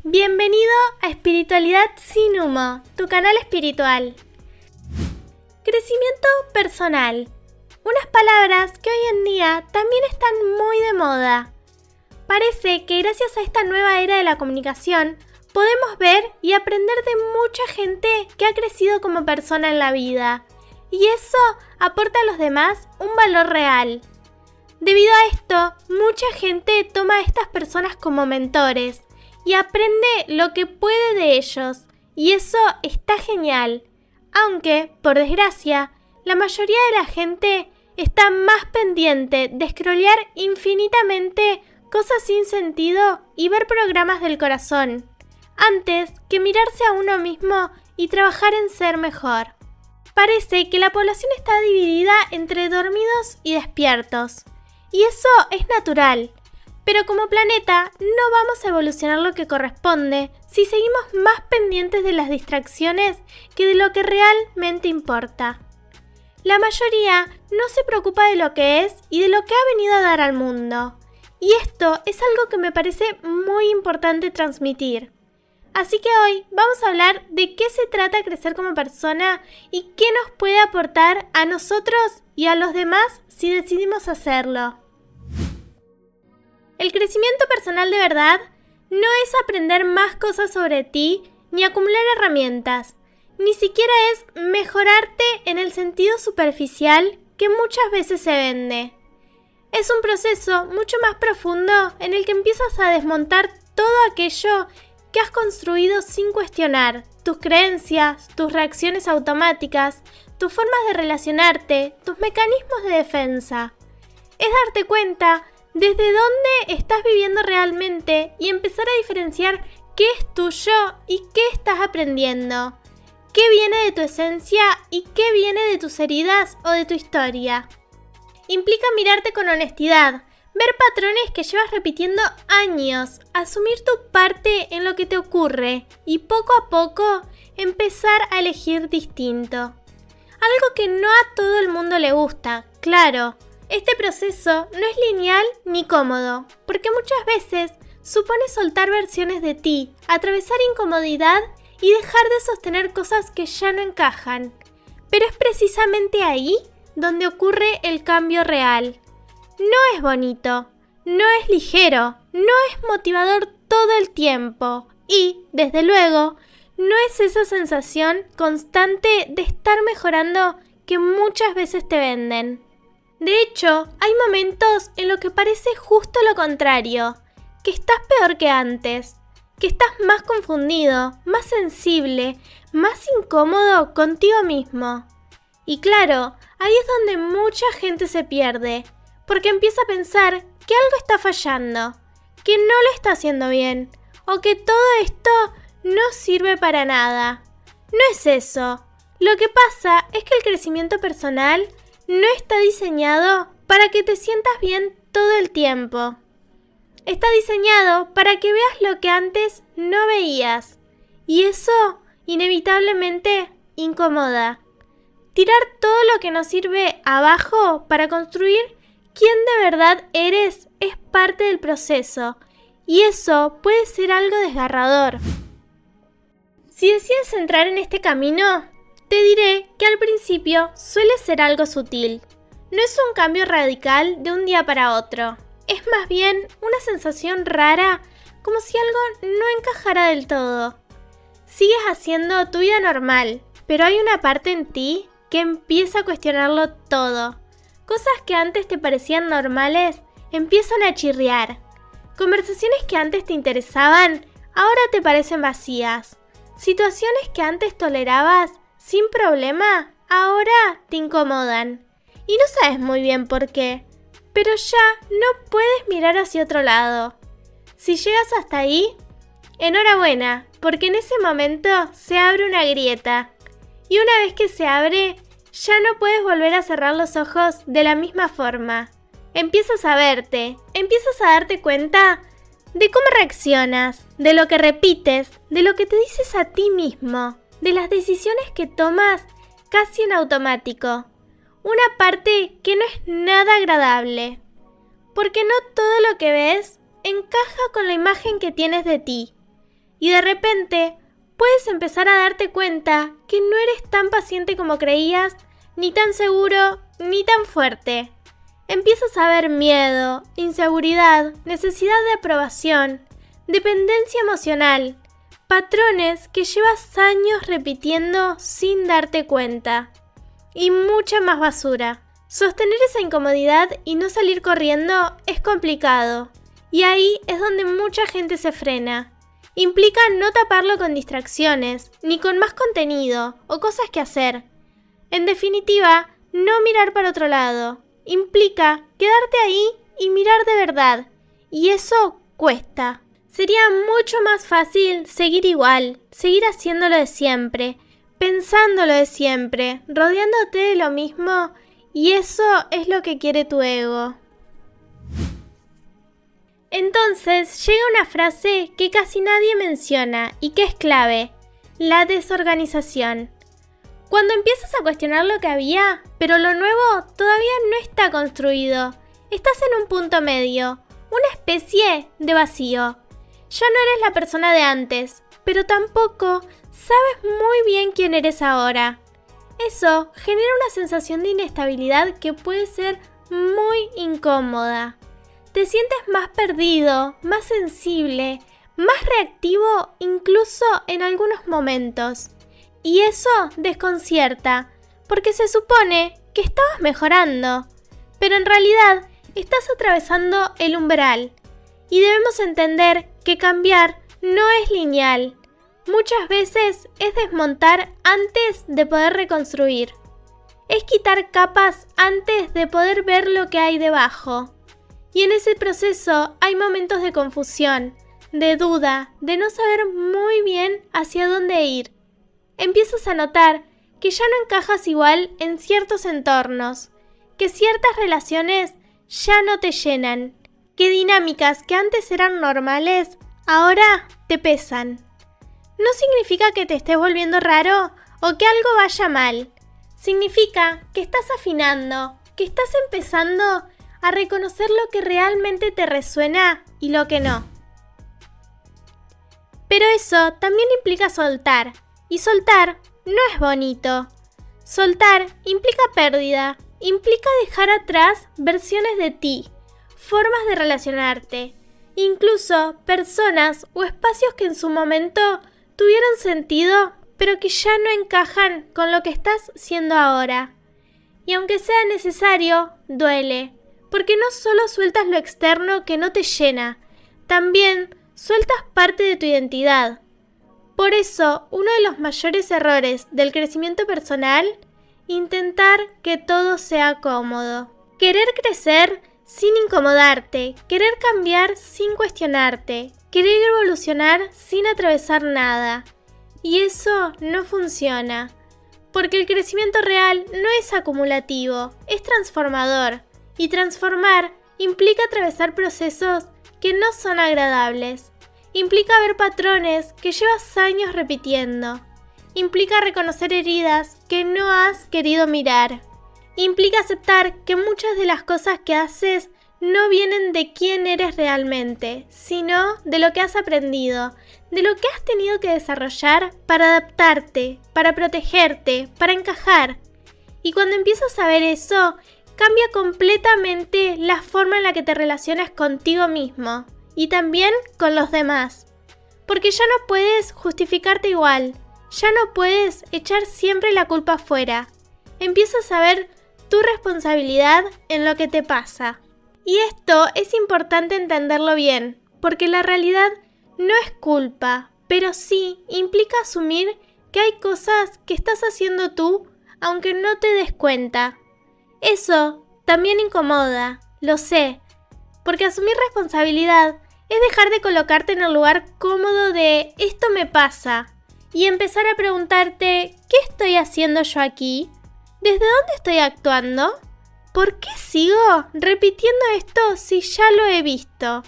Bienvenido a Espiritualidad sin humo, tu canal espiritual. Crecimiento personal. Unas palabras que hoy en día también están muy de moda. Parece que gracias a esta nueva era de la comunicación podemos ver y aprender de mucha gente que ha crecido como persona en la vida. Y eso aporta a los demás un valor real. Debido a esto, mucha gente toma a estas personas como mentores y aprende lo que puede de ellos, y eso está genial. Aunque, por desgracia, la mayoría de la gente está más pendiente de scrollear infinitamente cosas sin sentido y ver programas del corazón, antes que mirarse a uno mismo y trabajar en ser mejor. Parece que la población está dividida entre dormidos y despiertos, y eso es natural. Pero como planeta no vamos a evolucionar lo que corresponde si seguimos más pendientes de las distracciones que de lo que realmente importa. La mayoría no se preocupa de lo que es y de lo que ha venido a dar al mundo. Y esto es algo que me parece muy importante transmitir. Así que hoy vamos a hablar de qué se trata crecer como persona y qué nos puede aportar a nosotros y a los demás si decidimos hacerlo. El crecimiento personal de verdad no es aprender más cosas sobre ti ni acumular herramientas, ni siquiera es mejorarte en el sentido superficial que muchas veces se vende. Es un proceso mucho más profundo en el que empiezas a desmontar todo aquello que has construido sin cuestionar, tus creencias, tus reacciones automáticas, tus formas de relacionarte, tus mecanismos de defensa. Es darte cuenta desde dónde estás viviendo realmente y empezar a diferenciar qué es tuyo y qué estás aprendiendo, qué viene de tu esencia y qué viene de tus heridas o de tu historia. Implica mirarte con honestidad, ver patrones que llevas repitiendo años, asumir tu parte en lo que te ocurre y poco a poco empezar a elegir distinto. Algo que no a todo el mundo le gusta, claro. Este proceso no es lineal ni cómodo, porque muchas veces supone soltar versiones de ti, atravesar incomodidad y dejar de sostener cosas que ya no encajan. Pero es precisamente ahí donde ocurre el cambio real. No es bonito, no es ligero, no es motivador todo el tiempo y, desde luego, no es esa sensación constante de estar mejorando que muchas veces te venden. De hecho, hay momentos en los que parece justo lo contrario, que estás peor que antes, que estás más confundido, más sensible, más incómodo contigo mismo. Y claro, ahí es donde mucha gente se pierde, porque empieza a pensar que algo está fallando, que no lo está haciendo bien, o que todo esto no sirve para nada. No es eso. Lo que pasa es que el crecimiento personal no está diseñado para que te sientas bien todo el tiempo. Está diseñado para que veas lo que antes no veías. Y eso, inevitablemente, incomoda. Tirar todo lo que nos sirve abajo para construir quién de verdad eres es parte del proceso. Y eso puede ser algo desgarrador. Si decides entrar en este camino, te diré que al principio suele ser algo sutil. No es un cambio radical de un día para otro. Es más bien una sensación rara, como si algo no encajara del todo. Sigues haciendo tu vida normal, pero hay una parte en ti que empieza a cuestionarlo todo. Cosas que antes te parecían normales empiezan a chirriar. Conversaciones que antes te interesaban, ahora te parecen vacías. Situaciones que antes tolerabas sin problema, ahora te incomodan. Y no sabes muy bien por qué, pero ya no puedes mirar hacia otro lado. Si llegas hasta ahí, enhorabuena, porque en ese momento se abre una grieta. Y una vez que se abre, ya no puedes volver a cerrar los ojos de la misma forma. Empiezas a verte, empiezas a darte cuenta de cómo reaccionas, de lo que repites, de lo que te dices a ti mismo, de las decisiones que tomas casi en automático. Una parte que no es nada agradable, porque no todo lo que ves encaja con la imagen que tienes de ti. Y de repente puedes empezar a darte cuenta que no eres tan paciente como creías, ni tan seguro, ni tan fuerte. Empiezas a ver miedo, inseguridad, necesidad de aprobación, dependencia emocional, patrones que llevas años repitiendo sin darte cuenta. Y mucha más basura. Sostener esa incomodidad y no salir corriendo es complicado. Y ahí es donde mucha gente se frena. Implica no taparlo con distracciones, ni con más contenido o cosas que hacer. En definitiva, no mirar para otro lado. Implica quedarte ahí y mirar de verdad. Y eso cuesta. Sería mucho más fácil seguir igual, seguir haciéndolo de siempre, pensándolo de siempre, rodeándote de lo mismo, y eso es lo que quiere tu ego. Entonces llega una frase que casi nadie menciona y que es clave: la desorganización. Cuando empiezas a cuestionar lo que había, pero lo nuevo todavía no está construido, estás en un punto medio, una especie de vacío. Ya no eres la persona de antes, pero tampoco sabes muy bien quién eres ahora. Eso genera una sensación de inestabilidad que puede ser muy incómoda. Te sientes más perdido, más sensible, más reactivo incluso en algunos momentos. Y eso desconcierta, porque se supone que estabas mejorando, pero en realidad estás atravesando el umbral. Y debemos entender que cambiar no es lineal. Muchas veces es desmontar antes de poder reconstruir. Es quitar capas antes de poder ver lo que hay debajo. Y en ese proceso hay momentos de confusión, de duda, de no saber muy bien hacia dónde ir. Empiezas a notar que ya no encajas igual en ciertos entornos, que ciertas relaciones ya no te llenan, que dinámicas que antes eran normales, ahora te pesan. No significa que te estés volviendo raro o que algo vaya mal. Significa que estás afinando, que estás empezando a reconocer lo que realmente te resuena y lo que no. Pero eso también implica soltar, y soltar no es bonito. Soltar implica pérdida, implica dejar atrás versiones de ti, formas de relacionarte, incluso personas o espacios que en su momento tuvieron sentido, pero que ya no encajan con lo que estás siendo ahora. Y aunque sea necesario, duele, porque no solo sueltas lo externo que no te llena, también sueltas parte de tu identidad. Por eso, uno de los mayores errores del crecimiento personal, intentar que todo sea cómodo. Querer crecer sin incomodarte, querer cambiar sin cuestionarte, querer evolucionar sin atravesar nada. Y eso no funciona, porque el crecimiento real no es acumulativo, es transformador. Y transformar implica atravesar procesos que no son agradables. Implica ver patrones que llevas años repitiendo. Implica reconocer heridas que no has querido mirar. Implica aceptar que muchas de las cosas que haces no vienen de quién eres realmente, sino de lo que has aprendido, de lo que has tenido que desarrollar para adaptarte, para protegerte, para encajar. Y cuando empiezas a ver eso, cambia completamente la forma en la que te relacionas contigo mismo y también con los demás. Porque ya no puedes justificarte igual, ya no puedes echar siempre la culpa afuera. Empiezas a ver tu responsabilidad en lo que te pasa. Y esto es importante entenderlo bien, porque la realidad no es culpa, pero sí implica asumir que hay cosas que estás haciendo tú aunque no te des cuenta. Eso también incomoda, lo sé, porque asumir responsabilidad es dejar de colocarte en el lugar cómodo de esto me pasa y empezar a preguntarte ¿qué estoy haciendo yo aquí? ¿Desde dónde estoy actuando? ¿Por qué sigo repitiendo esto si ya lo he visto?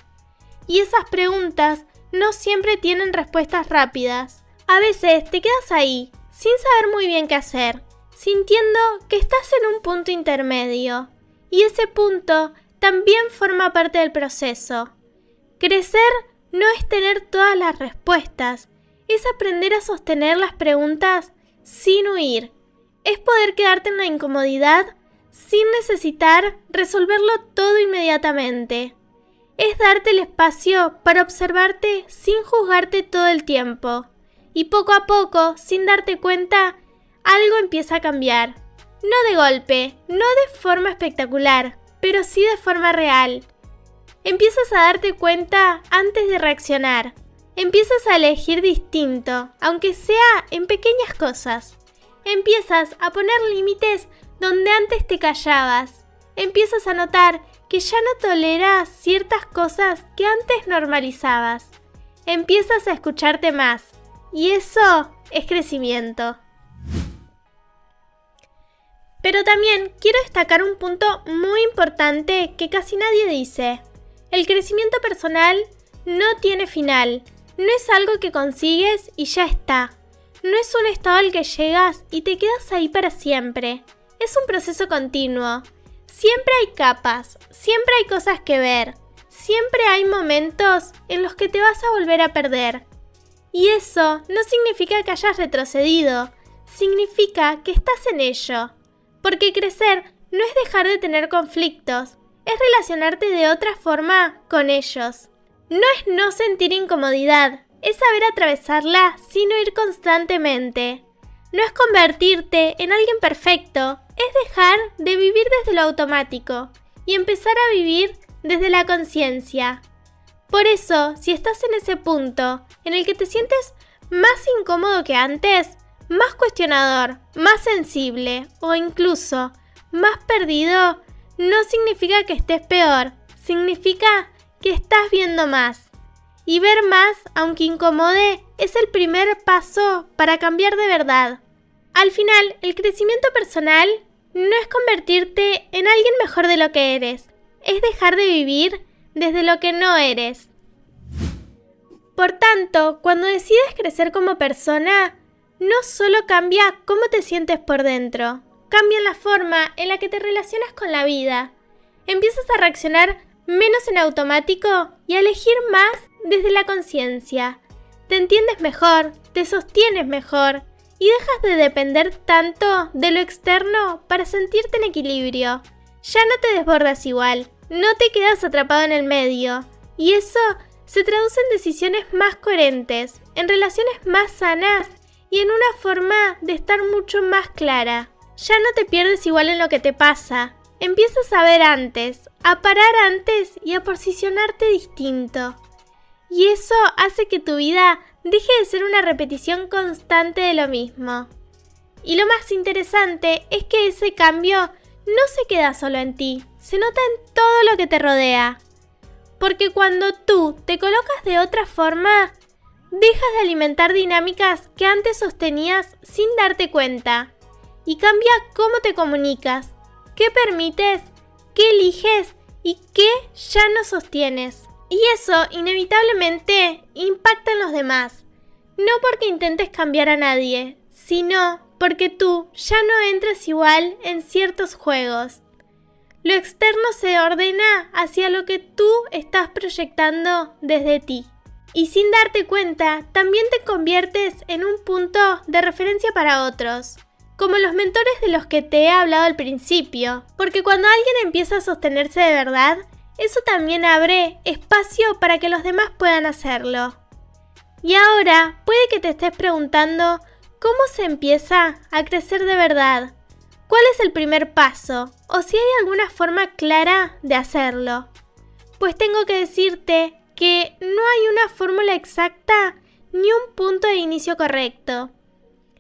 Y esas preguntas no siempre tienen respuestas rápidas. A veces te quedas ahí, sin saber muy bien qué hacer, sintiendo que estás en un punto intermedio. Y ese punto también forma parte del proceso. Crecer no es tener todas las respuestas, es aprender a sostener las preguntas sin huir, es poder quedarte en la incomodidad sin necesitar resolverlo todo inmediatamente. Es darte el espacio para observarte sin juzgarte todo el tiempo. Y poco a poco, sin darte cuenta, algo empieza a cambiar. No de golpe, no de forma espectacular, pero sí de forma real. Empiezas a darte cuenta antes de reaccionar. Empiezas a elegir distinto, aunque sea en pequeñas cosas. Empiezas a poner límites donde antes te callabas. Empiezas a notar que ya no toleras ciertas cosas que antes normalizabas. Empiezas a escucharte más. Y eso es crecimiento. Pero también quiero destacar un punto muy importante que casi nadie dice. El crecimiento personal no tiene final. No es algo que consigues y ya está. No es un estado al que llegas y te quedas ahí para siempre. Es un proceso continuo. Siempre hay capas, siempre hay cosas que ver. Siempre hay momentos en los que te vas a volver a perder. Y eso no significa que hayas retrocedido. Significa que estás en ello. Porque crecer no es dejar de tener conflictos. Es relacionarte de otra forma con ellos. No es no sentir incomodidad, es saber atravesarla sin huir constantemente. No es convertirte en alguien perfecto, es dejar de vivir desde lo automático y empezar a vivir desde la conciencia. Por eso, si estás en ese punto en el que te sientes más incómodo que antes, más cuestionador, más sensible o incluso más perdido, no significa que estés peor, significa que estás viendo más. Y ver más, aunque incomode, es el primer paso para cambiar de verdad. Al final, el crecimiento personal no es convertirte en alguien mejor de lo que eres, es dejar de vivir desde lo que no eres. Por tanto, cuando decides crecer como persona, no solo cambia cómo te sientes por dentro, cambia la forma en la que te relacionas con la vida. Empiezas a reaccionar menos en automático y a elegir más desde la conciencia. Te entiendes mejor, te sostienes mejor y dejas de depender tanto de lo externo para sentirte en equilibrio. Ya no te desbordas igual, no te quedas atrapado en el medio y eso se traduce en decisiones más coherentes, en relaciones más sanas y en una forma de estar mucho más clara. Ya no te pierdes igual en lo que te pasa. Empiezas a ver antes, a parar antes y a posicionarte distinto. Y eso hace que tu vida deje de ser una repetición constante de lo mismo. Y lo más interesante es que ese cambio no se queda solo en ti, se nota en todo lo que te rodea. Porque cuando tú te colocas de otra forma, dejas de alimentar dinámicas que antes sostenías sin darte cuenta. Y cambia cómo te comunicas, qué permites, qué eliges y qué ya no sostienes. Y eso inevitablemente impacta en los demás. No porque intentes cambiar a nadie, sino porque tú ya no entras igual en ciertos juegos. Lo externo se ordena hacia lo que tú estás proyectando desde ti. Y sin darte cuenta, también te conviertes en un punto de referencia para otros, como los mentores de los que te he hablado al principio, porque cuando alguien empieza a sostenerse de verdad, eso también abre espacio para que los demás puedan hacerlo. Y ahora puede que te estés preguntando cómo se empieza a crecer de verdad, cuál es el primer paso o si hay alguna forma clara de hacerlo. Pues tengo que decirte que no hay una fórmula exacta ni un punto de inicio correcto.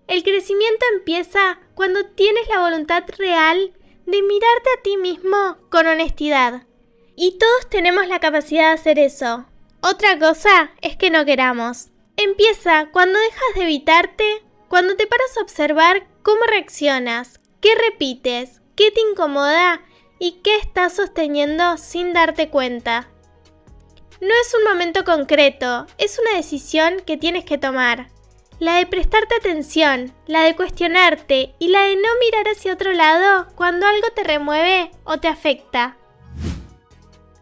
El crecimiento empieza cuando tienes la voluntad real de mirarte a ti mismo con honestidad. Y todos tenemos la capacidad de hacer eso. Otra cosa es que no queramos. Empieza cuando dejas de evitarte, cuando te paras a observar cómo reaccionas, qué repites, qué te incomoda y qué estás sosteniendo sin darte cuenta. No es un momento concreto, es una decisión que tienes que tomar. La de prestarte atención, la de cuestionarte y la de no mirar hacia otro lado cuando algo te remueve o te afecta.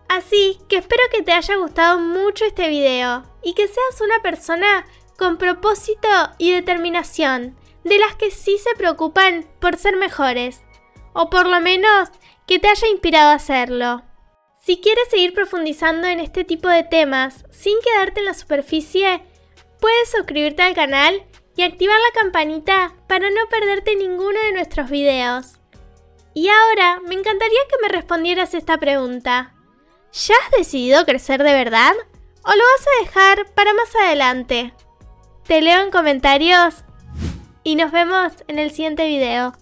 Así que espero que te haya gustado mucho este video y que seas una persona con propósito y determinación, de las que sí se preocupan por ser mejores, o por lo menos que te haya inspirado a hacerlo. Si quieres seguir profundizando en este tipo de temas sin quedarte en la superficie, puedes suscribirte al canal y activar la campanita para no perderte ninguno de nuestros videos. Y ahora me encantaría que me respondieras esta pregunta. ¿Ya has decidido crecer de verdad? ¿O lo vas a dejar para más adelante? Te leo en comentarios y nos vemos en el siguiente video.